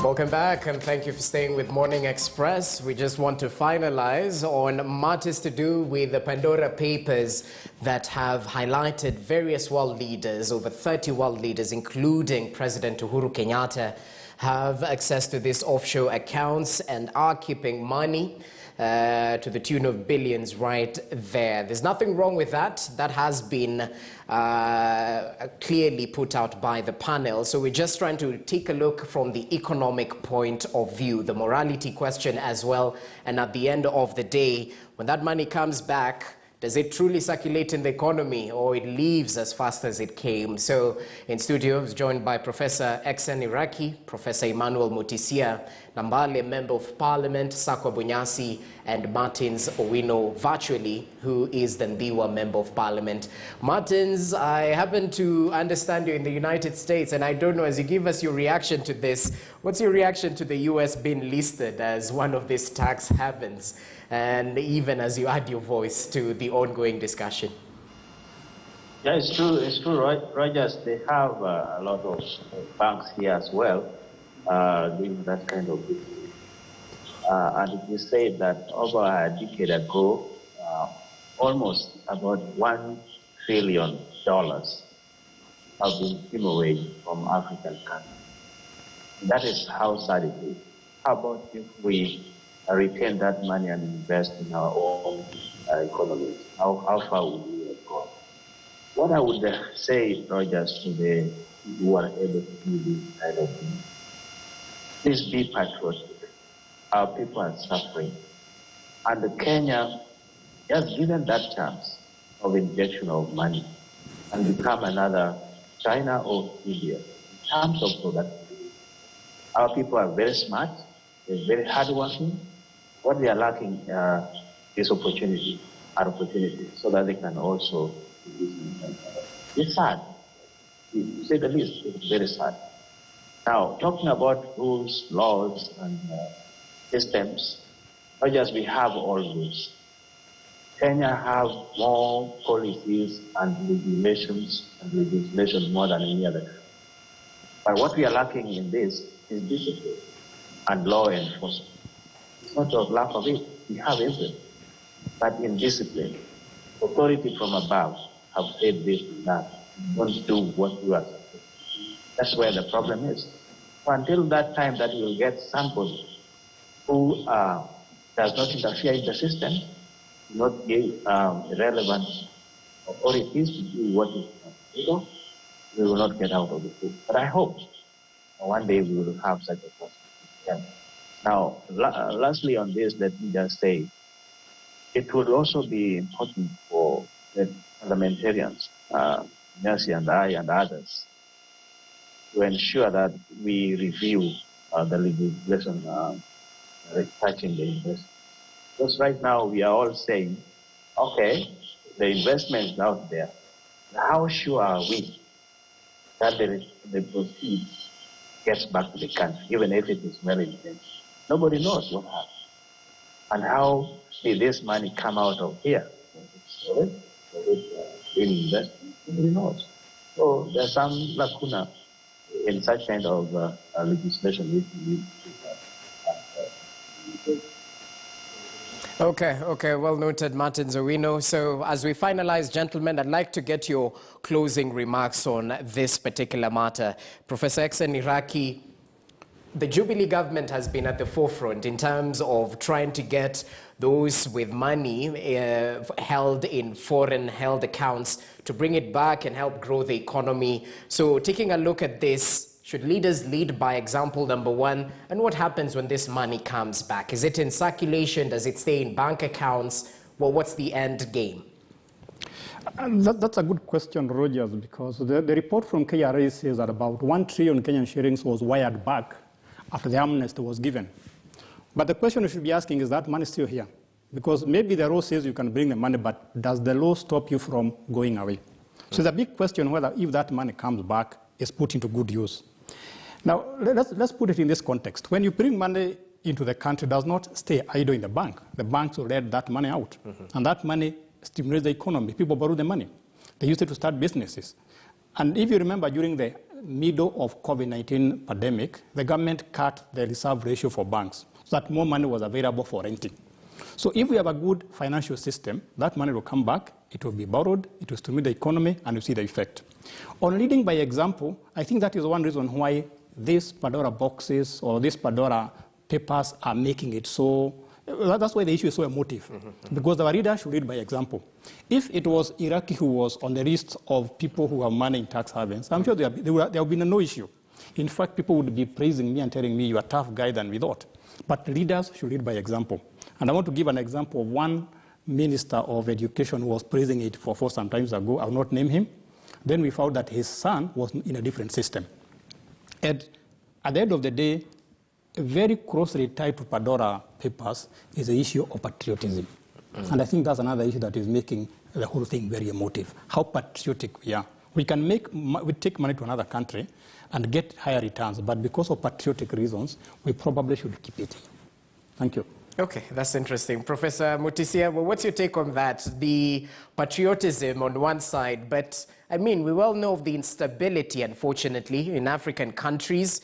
Welcome back, and thank you for staying with Morning Express. We just want to finalize on matters to do with the Pandora papers that have highlighted various world leaders, over 30 world leaders, including President Uhuru Kenyatta, have access to these offshore accounts and are keeping money to the tune of billions right there. There's nothing wrong with that. That has been clearly put out by the panel. So we're just trying to take a look from the economic point of view, the morality question as well. And at the end of the day, when that money comes back, does it truly circulate in the economy, or it leaves as fast as it came? So in studio, I was joined by Professor Exen Iraki, Professor Emmanuel Mutisia Nambale, Member of Parliament, Sakwa Bunyasi, and Martins Owino virtually, who is the Ndiwa Member of Parliament. Martins, I happen to understand you in the United States, and I don't know, as you give us your reaction to this, what's your reaction to the US being listed as one of these tax havens? And even as you add your voice to the ongoing discussion. Yeah, it's true, Rogers. They have a lot of banks here as well doing that kind of business. And it is said that over a decade ago, almost about $1 trillion have been taken away from African countries. That is how sad it is. How about if we retain that money and invest in our own economies? How far would we have gone? What I would say, Rogers, to the people who are able to do this kind of thing, please be patriotic. Our people are suffering. And Kenya has given that chance of injection of money and become another China or India in terms of productivity. Our people are very smart, they're very hardworking. What they are lacking is opportunity, so that they can also do this. It's sad. To say the least, it's very sad. Now, talking about rules, laws, and systems, not just we have all rules. Kenya have more policies and legislation more than any other country. But what we are lacking in this is discipline and law enforcement. It's not of lack of it. We have everything. But in discipline, authority from above have said this and that. Don't do what you are supposed to do. That's where the problem is. So until that time that we will get somebody who does not interfere in the system, not give relevant authorities to do what is illegal, we will not get out of the pool. But I hope one day we will have such a possibility. Now, lastly on this, let me just say, it would also be important for the parliamentarians, Nancy and I and others, to ensure that we review the legislation touching the investment. Because right now we are all saying, okay, the investment is out there. How sure are we that the proceeds gets back to the country, even if it is well intentioned? Nobody knows what happened. And how did this money come out of here? Was it investment? Nobody knows. So there's some lacuna in such kind of legislation which we need to Okay, well noted, Martins Owino. So as we finalize, gentlemen, I'd like to get your closing remarks on this particular matter. Professor Exen Iraki, the Jubilee government has been at the forefront in terms of trying to get those with money held in foreign held accounts to bring it back and help grow the economy. So taking a look at this, should leaders lead by example, number one? And what happens when this money comes back? Is it in circulation? Does it stay in bank accounts? Well, what's the end game? That's a good question, Rogers, because the report from KRA says that about 1 trillion Kenyan shillings was wired back after the amnesty was given. But the question you should be asking is that money still here? Because maybe the law says you can bring the money, but does the law stop you from going away? So the big question whether if that money comes back is put into good use. Now, let's put it in this context. When you bring money into the country, it does not stay idle in the bank. The banks will let that money out. And that money stimulates the economy. People borrow the money. They use it to start businesses. And if you remember during the middle of COVID-19 pandemic, the government cut the reserve ratio for banks so that more money was available for renting. So if we have a good financial system, that money will come back, it will be borrowed, it will stimulate the economy, and you see the effect. On leading by example, I think that is one reason why these Pandora boxes or these Pandora papers are making it so. That's why the issue is so emotive, because our leaders should lead by example. If it was Iraqi who was on the list of people who have money in tax havens, I'm sure there would have been no issue. In fact, people would be praising me and telling me, you're a tough guy than we thought. But leaders should lead by example. And I want to give an example of one minister of education who was praising it for some time ago. I will not name him. Then we found that his son was in a different system. And at the end of the day, very closely tied to Pandora papers is the issue of patriotism. And I think that's another issue that is making the whole thing very emotive. How patriotic we are. We take money to another country and get higher returns, but because of patriotic reasons, we probably should keep it. Thank you. Okay, that's interesting. Professor Mutisia, well, what's your take on that? The patriotism on one side, but I mean, we well know of the instability, unfortunately, in African countries,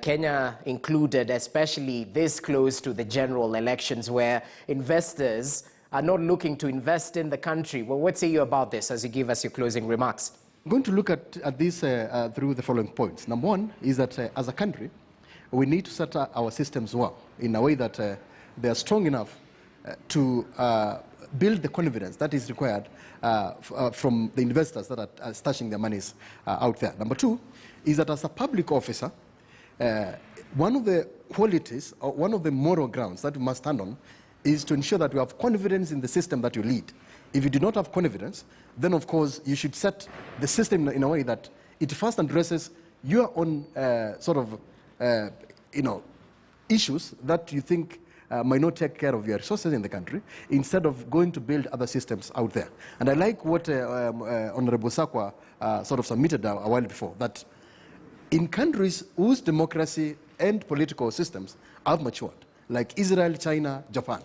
Kenya included, especially this close to the general elections, where investors are not looking to invest in the country. Well, what say you about this as you give us your closing remarks? I'm going to look at this through the following points. Number one is that as a country, we need to set our systems well in a way that they are strong enough to build the confidence that is required from the investors that are stashing their monies out there. Number two is that as a public officer, one of the qualities or one of the moral grounds that we must stand on is to ensure that you have confidence in the system that you lead. If you do not have confidence, then of course you should set the system in a way that it first addresses your own issues that you think might not take care of your resources in the country, instead of going to build other systems out there. And I like what Honorable Sakwa sort of submitted a while before, that in countries whose democracy and political systems have matured, like Israel, China, Japan,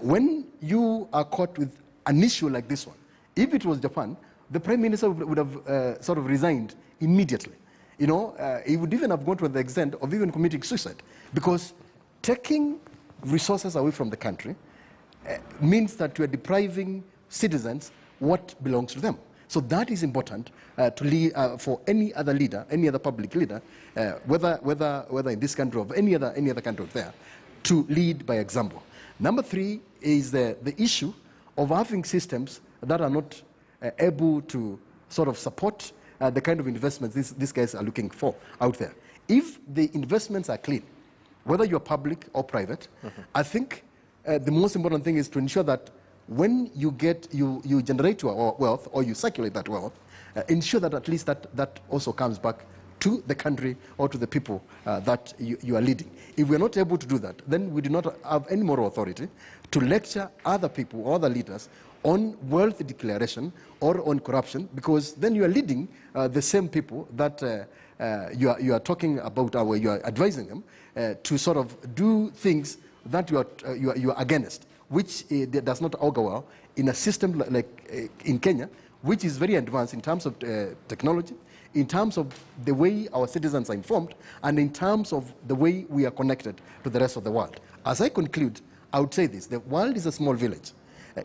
when you are caught with an issue like this one, if it was Japan, the Prime Minister would have sort of resigned immediately. You know, he would even have gone to the extent of even committing suicide, because taking resources away from the country means that you are depriving citizens what belongs to them. So that is important to lead, for any other leader, any other public leader, whether in this country or any other country out there, to lead by example. Number three is the issue of having systems that are not able to sort of support the kind of investments these guys are looking for out there. If the investments are clean, whether you're public or private, I think the most important thing is to ensure that when you generate your wealth or you circulate that wealth, ensure that at least that also comes back to the country or to the people that you are leading. If we're not able to do that, then we do not have any moral authority to lecture other people or other leaders on wealth declaration or on corruption, because then you are leading the same people that you are talking about, or you are advising them to sort of do things that you are against, which does not augur well in a system like in Kenya, which is very advanced in terms of technology, in terms of the way our citizens are informed, and in terms of the way we are connected to the rest of the world. As I conclude, I would say this: the world is a small village.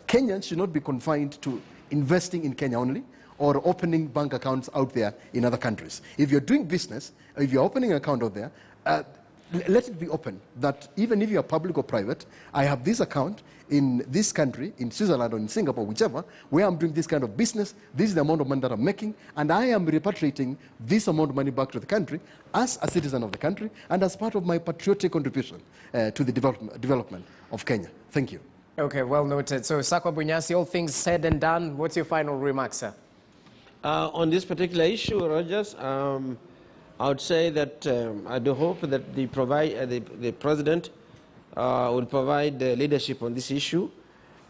Kenyans should not be confined to investing in Kenya only, or opening bank accounts out there in other countries. If you're doing business, if you're opening an account out there, let it be open, that even if you're public or private, I have this account in this country, in Switzerland or in Singapore, whichever, where I'm doing this kind of business, this is the amount of money that I'm making, and I am repatriating this amount of money back to the country as a citizen of the country and as part of my patriotic contribution to the development of Kenya. Thank you. Okay, well noted. So, Sakwa Bunyasi, all things said and done, what's your final remark, sir? On this particular issue, Rogers, I would say that I do hope that the President will provide leadership on this issue,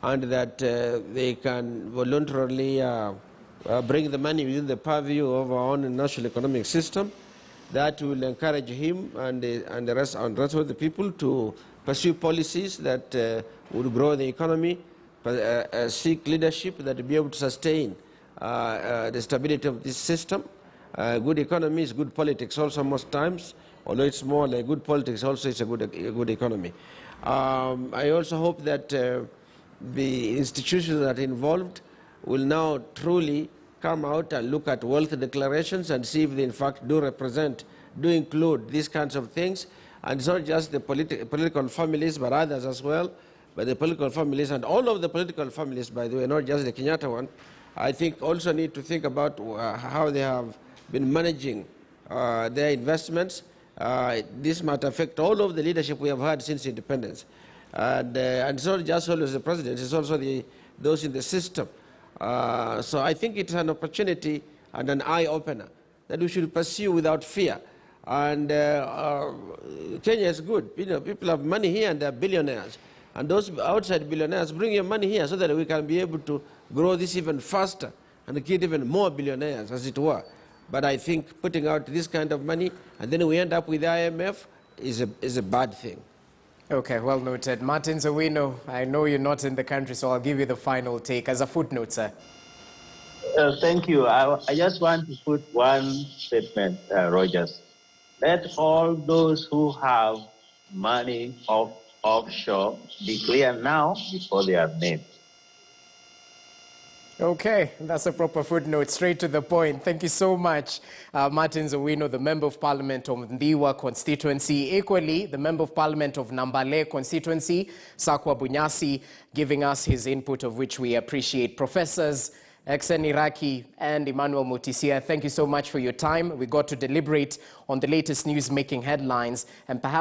and that they can voluntarily bring the money within the purview of our own national economic system. That will encourage him and the rest of the people to pursue policies that would grow the economy, seek leadership that will be able to sustain the stability of this system, Good economy is good politics also most times, although it's more like good politics also it's a good economy. I also hope that the institutions that are involved will now truly come out and look at wealth declarations and see if they in fact do include these kinds of things. And it's not just the political families, but others as well. But the political families and all of the political families, by the way, not just the Kenyatta one, I think also need to think about how they have been managing their investments. This might affect all of the leadership we have had since independence. And it's not just always the president, it's also those in the system. So I think it's an opportunity and an eye-opener that we should pursue without fear. And Kenya is good. You know, people have money here and they're billionaires. And those outside billionaires, bring your money here so that we can be able to grow this even faster and create even more billionaires, as it were. But I think putting out this kind of money and then we end up with the IMF is a bad thing. Okay, well noted. Martin Zawino, I know you're not in the country, so I'll give you the final take as a footnote, sir. Thank you. I just want to put one statement, Rogers. Let all those who have money offshore be clear now before they are named. Okay, that's a proper footnote, straight to the point. Thank you so much, Martin Zawino, the Member of Parliament of Ndiwa constituency. Equally, the Member of Parliament of Nambale constituency, Sakwa Bunyasi, giving us his input, of which we appreciate. Professors Exen Iraki and Emmanuel Mutisia, thank you so much for your time. We got to deliberate on the latest news making headlines and perhaps